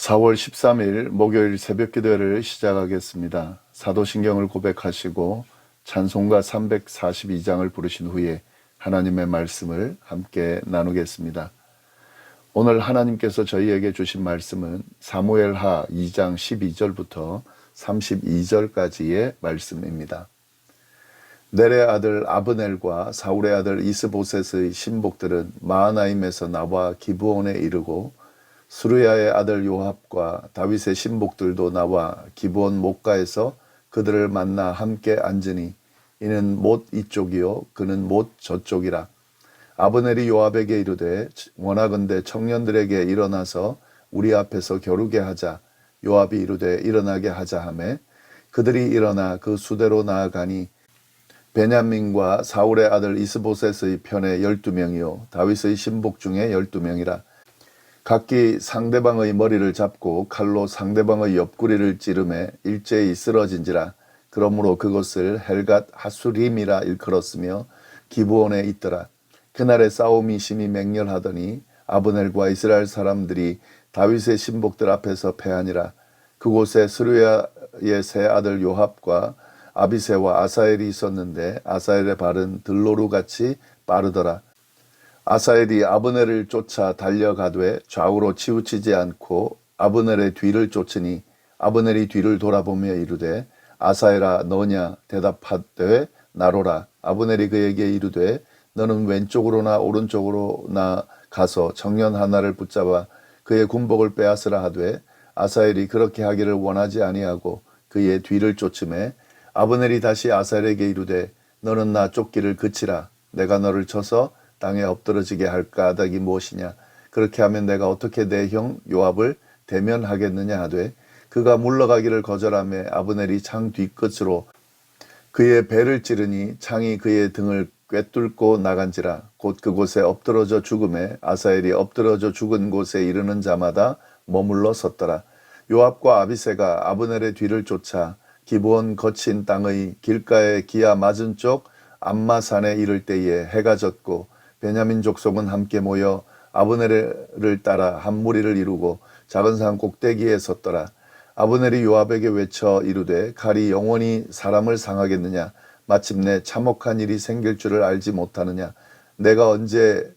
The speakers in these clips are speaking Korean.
4월 13일 목요일 새벽 기도를 시작하겠습니다. 사도신경을 고백하시고 찬송가 342장을 부르신 후에 하나님의 말씀을 함께 나누겠습니다. 오늘 하나님께서 저희에게 주신 말씀은 사무엘하 2장 12절부터 32절까지의 말씀입니다. 넬의 아들 아브넬과 사울의 아들 이스보셋의 신복들은 마하나임에서 나와 기브온에 이르고 스루야의 아들 요압과 다윗의 신복들도 나와 기브온 목가에서 그들을 만나 함께 앉으니 이는 못 이쪽이요 그는 못 저쪽이라. 아브넬이 요압에게 이르되 원하건대 청년들에게 일어나서 우리 앞에서 겨루게 하자. 요압이 이르되 일어나게 하자 하매 그들이 일어나 그 수대로 나아가니 베냐민과 사울의 아들 이스보셋의 편에 12명이요 다윗의 신복 중에 12명이라. 각기 상대방의 머리를 잡고 칼로 상대방의 옆구리를 찌르매 일제히 쓰러진지라. 그러므로 그것을 헬갓 하수림이라 일컬었으며 기브온에 있더라. 그날의 싸움이 심히 맹렬하더니 아브넬과 이스라엘 사람들이 다윗의 신복들 앞에서 패하니라. 그곳에 스루야의 세 아들 요압과 아비새와 아사엘이 있었는데 아사엘의 발은 들노루같이 빠르더라. 아사엘이 아브넬을 쫓아 달려가되 좌우로 치우치지 않고 아브넬의 뒤를 쫓으니 아브넬이 뒤를 돌아보며 이르되 아사엘아 너냐 대답하되 나로라. 아브넬이 그에게 이르되 너는 왼쪽으로나 오른쪽으로나 가서 청년 하나를 붙잡아 그의 군복을 빼앗으라 하되 아사엘이 그렇게 하기를 원하지 아니하고 그의 뒤를 쫓음에 아브넬이 다시 아사엘에게 이르되 너는 나 쫓기를 그치라. 내가 너를 쳐서 땅에 엎드러지게 할 까닭이 무엇이냐. 그렇게 하면 내가 어떻게 내 형 요압을 대면하겠느냐 하되 그가 물러가기를 거절하며 아브넬이 창 뒤끝으로 그의 배를 찌르니 창이 그의 등을 꿰뚫고 나간지라. 곧 그곳에 엎드러져 죽음에 아사엘이 엎드러져 죽은 곳에 이르는 자마다 머물러 섰더라. 요압과 아비새가 아브넬의 뒤를 쫓아 기브온 거친 땅의 길가에 기아 맞은 쪽 암마산에 이를 때에 해가 졌고 베냐민 족속은 함께 모여 아브넬을 따라 한 무리를 이루고 작은 산 꼭대기에 섰더라. 아브넬이 요압에게 외쳐 이르되 칼이 영원히 사람을 상하겠느냐. 마침내 참혹한 일이 생길 줄을 알지 못하느냐. 내가 언제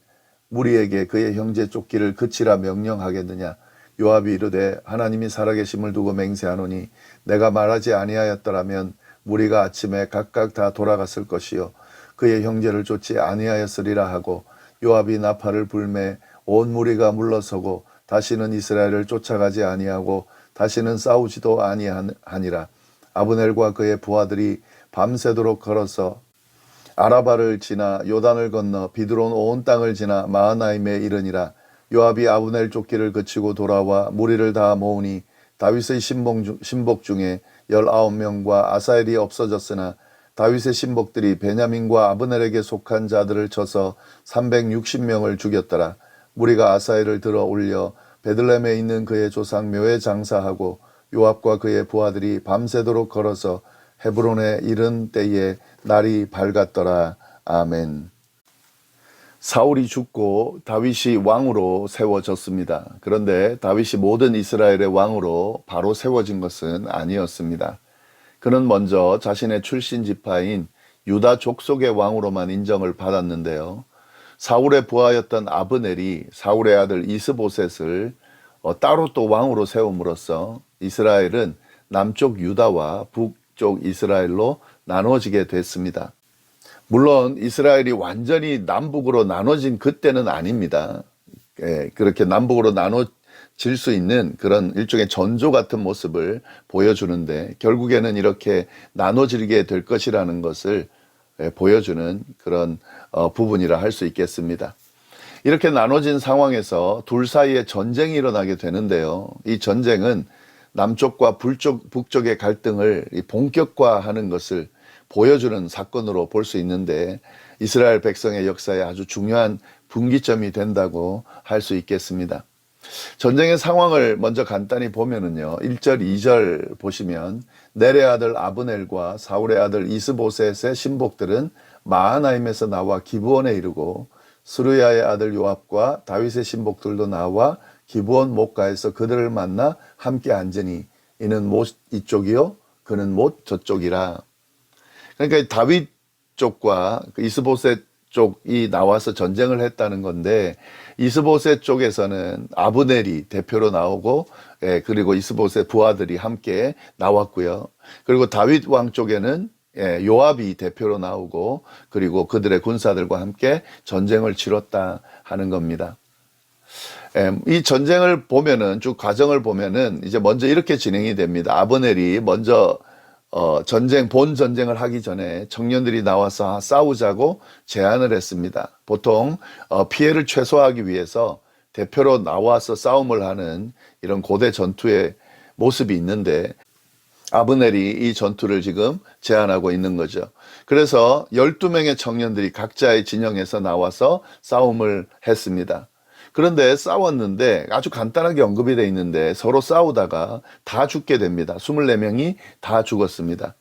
무리에게 그의 형제 쫓기를 그치라 명령하겠느냐. 요압이 이르되 하나님이 살아계심을 두고 맹세하노니 내가 말하지 아니하였더라면 무리가 아침에 각각 다 돌아갔을 것이요 그의 형제를 쫓지 아니하였으리라 하고 요압이 나팔을 불매 온 무리가 물러서고 다시는 이스라엘을 쫓아가지 아니하고 다시는 싸우지도 아니하니라. 아브넬과 그의 부하들이 밤새도록 걸어서 아라바를 지나 요단을 건너 비드론 온 땅을 지나 마하나임에 이르니라. 요압이 아브넬 쫓기를 그치고 돌아와 무리를 다 모으니 다윗의 신복 중에 19명과 아사엘이 없어졌으나 다윗의 신복들이 베냐민과 아브넬에게 속한 자들을 쳐서 360명을 죽였더라. 무리가 아사엘을 들어 올려 베들레헴에 있는 그의 조상 묘에 장사하고 요압과 그의 부하들이 밤새도록 걸어서 헤브론에 이른 때에 날이 밝았더라. 아멘. 사울이 죽고 다윗이 왕으로 세워졌습니다. 그런데 다윗이 모든 이스라엘의 왕으로 바로 세워진 것은 아니었습니다. 그는 먼저 자신의 출신 지파인 유다 족속의 왕으로만 인정을 받았는데요. 사울의 부하였던 아브넬이 사울의 아들 이스보셋을 따로 또 왕으로 세움으로써 이스라엘은 남쪽 유다와 북쪽 이스라엘로 나눠지게 됐습니다. 물론 이스라엘이 완전히 남북으로 나눠진 그때는 아닙니다. 그렇게 남북으로 나눠질 수 있는 그런 일종의 전조 같은 모습을 보여주는데 결국에는 이렇게 나눠지게 될 것이라는 것을 보여주는 그런 부분이라 할 수 있겠습니다. 이렇게 나눠진 상황에서 둘 사이에 전쟁이 일어나게 되는데요. 이 전쟁은 남쪽과 북쪽의 갈등을 본격화하는 것을 보여주는 사건으로 볼 수 있는데 이스라엘 백성의 역사에 아주 중요한 분기점이 된다고 할 수 있겠습니다. 전쟁의 상황을 먼저 간단히 보면은요. 1절, 2절 보시면 넬의 아들 아브넬과 사울의 아들 이스보셋의 신복들은 마하나임에서 나와 기브온에 이르고 스루야의 아들 요압과 다윗의 신복들도 나와 기브온 못가에서 그들을 만나 함께 앉으니 이는 못 이쪽이요 그는 못 저쪽이라. 그러니까 다윗 쪽과 이스보셋 쪽이 나와서 전쟁을 했다는 건데, 이스보셋 쪽에서는 아브넬이 대표로 나오고, 그리고 이스보셋 부하들이 함께 나왔고요. 그리고 다윗 왕 쪽에는 요압이 대표로 나오고, 그리고 그들의 군사들과 함께 전쟁을 치렀다 하는 겁니다. 이 전쟁을 보면은, 쭉 과정을 보면은 이제 먼저 이렇게 진행이 됩니다. 아브넬이 먼저 본 전쟁을 하기 전에 청년들이 나와서 싸우자고 제안을 했습니다. 보통 피해를 최소화하기 위해서 대표로 나와서 싸움을 하는 이런 고대 전투의 모습이 있는데, 아브넬이 이 전투를 지금 제안하고 있는 거죠. 그래서 12명의 청년들이 각자의 진영에서 나와서 싸움을 했습니다. 그런데 싸웠는데, 아주 간단하게 언급이 되어 있는데, 서로 싸우다가 다 죽게 됩니다. 24명이 다 죽었습니다.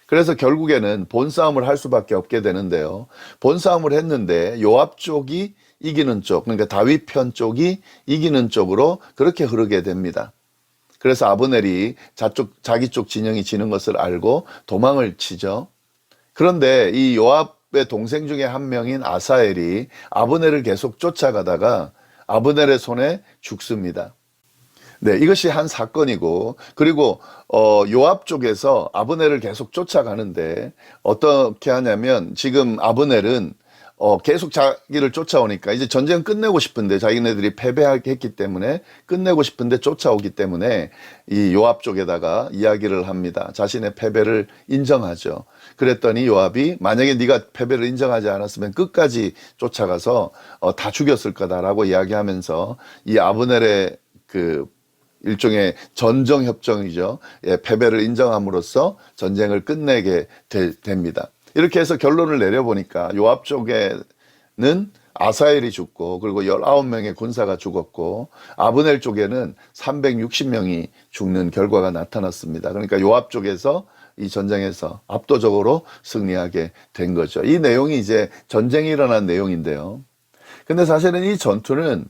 그래서 결국에는 본싸움을 할 수밖에 없게 되는데요. 본싸움을 했는데 요압 쪽이 이기는 쪽, 그러니까 다윗 편 쪽이 이기는 쪽으로 그렇게 흐르게 됩니다. 그래서 아브넬이 자기 쪽 진영이 지는 것을 알고 도망을 치죠. 그런데 이 요압의 동생 중에 한 명인 아사엘이 아브넬을 계속 쫓아가다가 아브넬의 손에 죽습니다. 네, 이것이 한 사건이고, 그리고 요압 쪽에서 아브넬을 계속 쫓아가는데 어떻게 하냐면, 지금 아브넬은 계속 자기를 쫓아오니까 이제 전쟁 끝내고 싶은데, 자기네들이 패배했기 때문에 끝내고 싶은데 쫓아오기 때문에 이 요압 쪽에다가 이야기를 합니다. 자신의 패배를 인정하죠. 그랬더니 요압이 만약에 네가 패배를 인정하지 않았으면 끝까지 쫓아가서 다 죽였을 거다라고 이야기하면서 이 아브넬의 그 일종의 전정협정이죠. 패배를 인정함으로써 전쟁을 끝내게 됩니다. 이렇게 해서 결론을 내려보니까 요압 쪽에는 아사엘이 죽고, 그리고 19명의 군사가 죽었고, 아브넬 쪽에는 360명이 죽는 결과가 나타났습니다. 그러니까 요압 쪽에서 이 전쟁에서 압도적으로 승리하게 된 거죠. 이 내용이 이제 전쟁이 일어난 내용인데요. 근데 사실은 이 전투는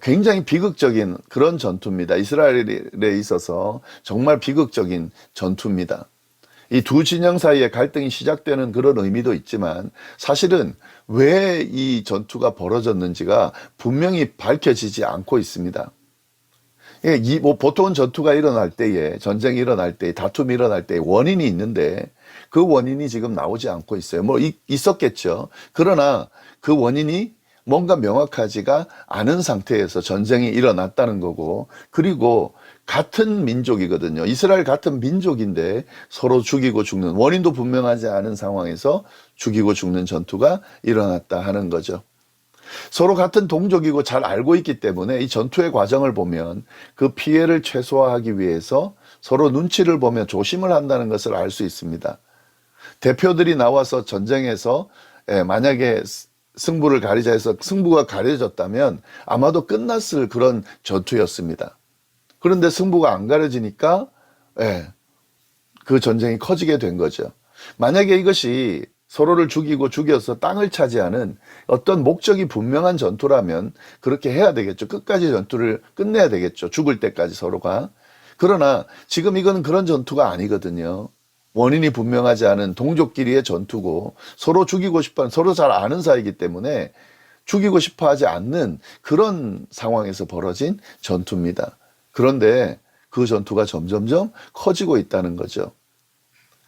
굉장히 비극적인 그런 전투입니다. 이스라엘에 있어서 정말 비극적인 전투입니다. 이 두 진영 사이에 갈등이 시작되는 그런 의미도 있지만, 사실은 왜 이 전투가 벌어졌는지가 분명히 밝혀지지 않고 있습니다. 보통은 전투가 일어날 때에, 전쟁이 일어날 때, 다툼이 일어날 때 원인이 있는데 그 원인이 지금 나오지 않고 있어요. 있었겠죠. 그러나 그 원인이 뭔가 명확하지가 않은 상태에서 전쟁이 일어났다는 거고, 그리고 같은 민족이거든요. 이스라엘 같은 민족인데 서로 죽이고 죽는, 원인도 분명하지 않은 상황에서 죽이고 죽는 전투가 일어났다 하는 거죠. 서로 같은 동족이고 잘 알고 있기 때문에 이 전투의 과정을 보면 그 피해를 최소화하기 위해서 서로 눈치를 보며 조심을 한다는 것을 알 수 있습니다. 대표들이 나와서 전쟁에서 만약에 승부를 가리자 해서 승부가 가려졌다면 아마도 끝났을 그런 전투였습니다. 그런데 승부가 안 가려지니까 그 전쟁이 커지게 된 거죠. 만약에 이것이 서로를 죽이고 죽여서 땅을 차지하는 어떤 목적이 분명한 전투라면 그렇게 해야 되겠죠. 끝까지 전투를 끝내야 되겠죠. 죽을 때까지 서로가. 그러나 지금 이건 그런 전투가 아니거든요. 원인이 분명하지 않은 동족끼리의 전투고, 서로 죽이고 싶어하는, 서로 잘 아는 사이이기 때문에 죽이고 싶어 하지 않는 그런 상황에서 벌어진 전투입니다. 그런데 그 전투가 점점점 커지고 있다는 거죠.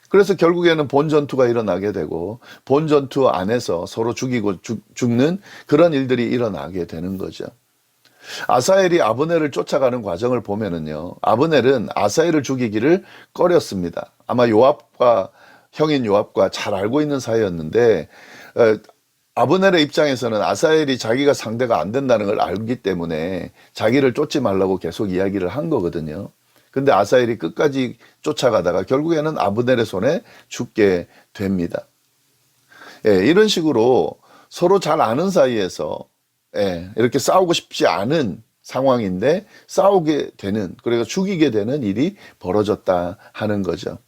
그래서 결국에는 본 전투가 일어나게 되고, 본 전투 안에서 서로 죽이고 죽는 그런 일들이 일어나게 되는 거죠. 아사엘이 아브넬을 쫓아가는 과정을 보면은요, 아브넬은 아사엘을 죽이기를 꺼렸습니다. 아마 형인 요압과 잘 알고 있는 사이였는데, 아브넬의 입장에서는 아사엘이 자기가 상대가 안 된다는 걸 알기 때문에 자기를 쫓지 말라고 계속 이야기를 한 거거든요. 근데 아사엘이 끝까지 쫓아가다가 결국에는 아브넬의 손에 죽게 됩니다. 이런 식으로 서로 잘 아는 사이에서 이렇게 싸우고 싶지 않은 상황인데 싸우게 되는, 그리고 죽이게 되는 일이 벌어졌다 하는 거죠.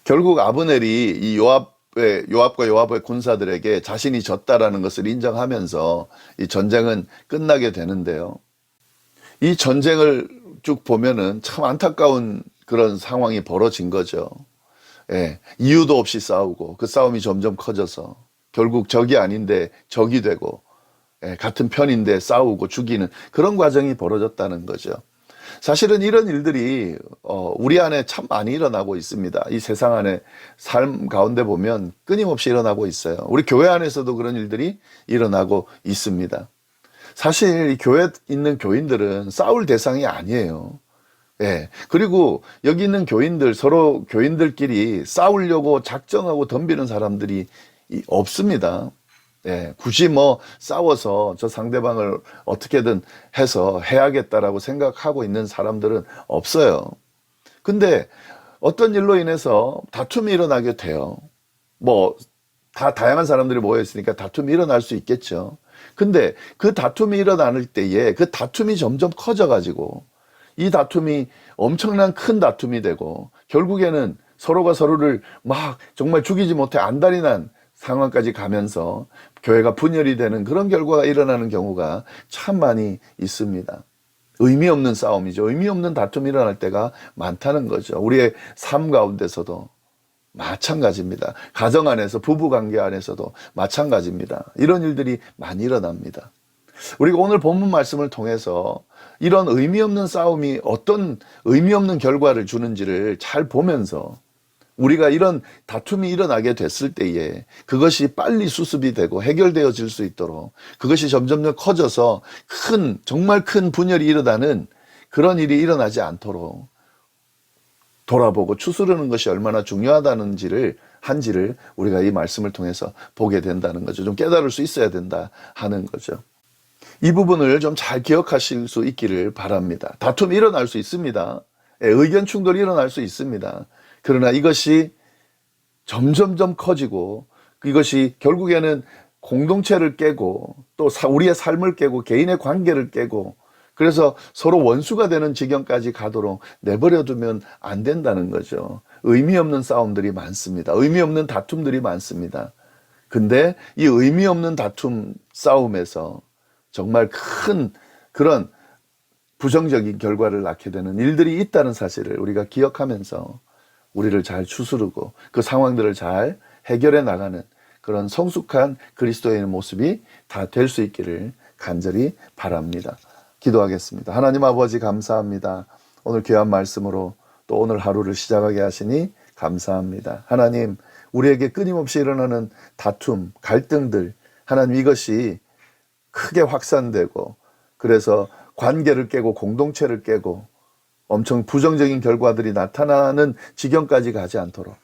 결국 아브넬이 이 요압과 요압의 군사들에게 자신이 졌다라는 것을 인정하면서 이 전쟁은 끝나게 되는데요. 이 전쟁을 쭉 보면은 참 안타까운 그런 상황이 벌어진 거죠. 예, 이유도 없이 싸우고 그 싸움이 점점 커져서 결국 적이 아닌데 적이 되고, 예, 같은 편인데 싸우고 죽이는 그런 과정이 벌어졌다는 거죠. 사실은 이런 일들이 우리 안에 참 많이 일어나고 있습니다. 이 세상 안에 삶 가운데 보면 끊임없이 일어나고 있어요. 우리 교회 안에서도 그런 일들이 일어나고 있습니다. 사실 이 교회에 있는 교인들은 싸울 대상이 아니에요. 예. 그리고 여기 있는 교인들, 서로 교인들끼리 싸우려고 작정하고 덤비는 사람들이 없습니다. 예. 굳이 뭐 싸워서 저 상대방을 어떻게든 해서 해야겠다라고 생각하고 있는 사람들은 없어요. 근데 어떤 일로 인해서 다툼이 일어나게 돼요. 뭐, 다양한 사람들이 모여있으니까 다툼이 일어날 수 있겠죠. 근데 그 다툼이 일어날 때에 그 다툼이 점점 커져가지고 이 다툼이 엄청난 큰 다툼이 되고 결국에는 서로가 서로를 막 정말 죽이지 못해 안달이 난 상황까지 가면서 교회가 분열이 되는 그런 결과가 일어나는 경우가 참 많이 있습니다. 의미 없는 싸움이죠. 의미 없는 다툼이 일어날 때가 많다는 거죠. 우리의 삶 가운데서도 마찬가지입니다. 가정 안에서, 부부 관계 안에서도 마찬가지입니다. 이런 일들이 많이 일어납니다. 우리가 오늘 본문 말씀을 통해서 이런 의미 없는 싸움이 어떤 의미 없는 결과를 주는지를 잘 보면서 우리가 이런 다툼이 일어나게 됐을 때에 그것이 빨리 수습이 되고 해결되어질 수 있도록, 그것이 점점 커져서 정말 큰 분열이 일어나는 그런 일이 일어나지 않도록 돌아보고 추스르는 것이 얼마나 중요하다는지를 우리가 이 말씀을 통해서 보게 된다는 거죠. 좀 깨달을 수 있어야 된다 하는 거죠. 이 부분을 좀 잘 기억하실 수 있기를 바랍니다. 다툼이 일어날 수 있습니다. 의견 충돌이 일어날 수 있습니다. 그러나 이것이 점점점 커지고 이것이 결국에는 공동체를 깨고 또 우리의 삶을 깨고 개인의 관계를 깨고 그래서 서로 원수가 되는 지경까지 가도록 내버려두면 안 된다는 거죠. 의미 없는 싸움들이 많습니다. 의미 없는 다툼들이 많습니다. 근데 이 의미 없는 다툼 싸움에서 정말 큰 그런 부정적인 결과를 낳게 되는 일들이 있다는 사실을 우리가 기억하면서 우리를 잘 추스르고 그 상황들을 잘 해결해 나가는 그런 성숙한 그리스도인의 모습이 다 될 수 있기를 간절히 바랍니다. 기도하겠습니다. 하나님 아버지 감사합니다. 오늘 귀한 말씀으로 또 오늘 하루를 시작하게 하시니 감사합니다. 하나님, 우리에게 끊임없이 일어나는 다툼, 갈등들, 하나님 이것이 크게 확산되고 그래서 관계를 깨고 공동체를 깨고 엄청 부정적인 결과들이 나타나는 지경까지 가지 않도록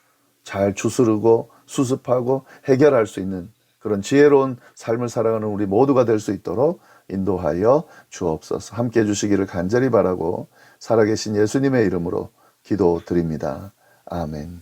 잘 추스르고 수습하고 해결할 수 있는 그런 지혜로운 삶을 살아가는 우리 모두가 될 수 있도록 인도하여 주옵소서. 함께해 주시기를 간절히 바라고 살아계신 예수님의 이름으로 기도드립니다. 아멘.